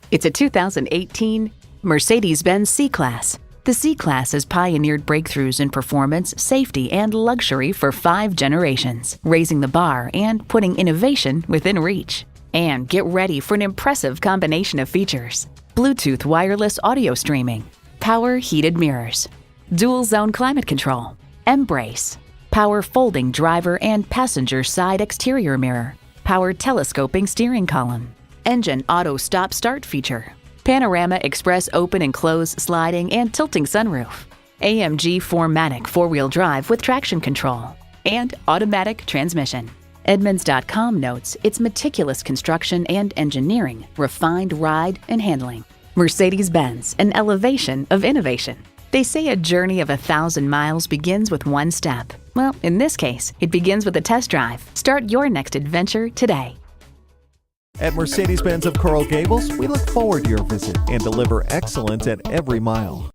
It's a 2018 Mercedes-Benz C-Class. The C-Class has pioneered breakthroughs in performance, safety, and luxury for 5 generations, raising the bar and putting innovation within reach. And get ready for an impressive combination of features: Bluetooth wireless audio streaming, power heated mirrors, dual zone climate control, M-Brace, power folding driver and passenger side exterior mirror, power telescoping steering column, engine auto stop start feature, panorama express open and close sliding and tilting sunroof, AMG 4MATIC 4-wheel drive with traction control, and automatic transmission. Edmunds.com notes its meticulous construction and engineering, refined ride and handling. Mercedes-Benz, an elevation of innovation. They say a journey of 1,000 miles begins with one step. Well, in this case, it begins with a test drive. Start your next adventure today. At Mercedes-Benz of Coral Gables, we look forward to your visit and deliver excellence at every mile.